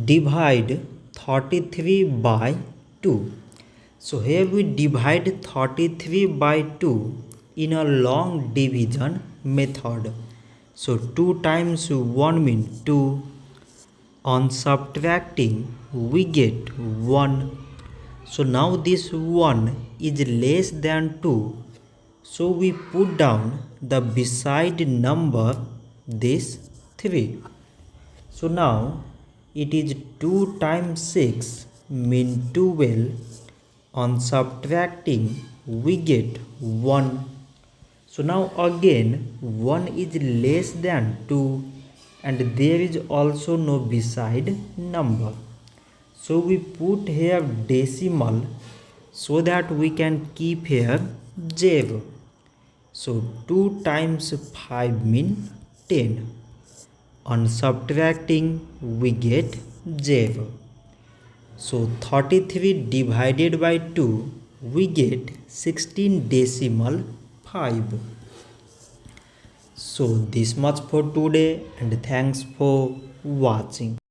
divide 33 by 2. So here we divide 33 by 2 in a long division method. So 2 times 1 means 2. On subtracting we get 1. So now this 1 is less than 2. So we put down the beside number this 3. So now it is 2 times 6 mean 12. On subtracting we get 1. So now again 1 is less than 2 and there is also no beside number. So we put here decimal so that we can keep here 0. So 2 times 5 mean 10. On subtracting we get 0. So 33 divided by 2 we get 16 decimal 5. So this much for today and thanks for watching.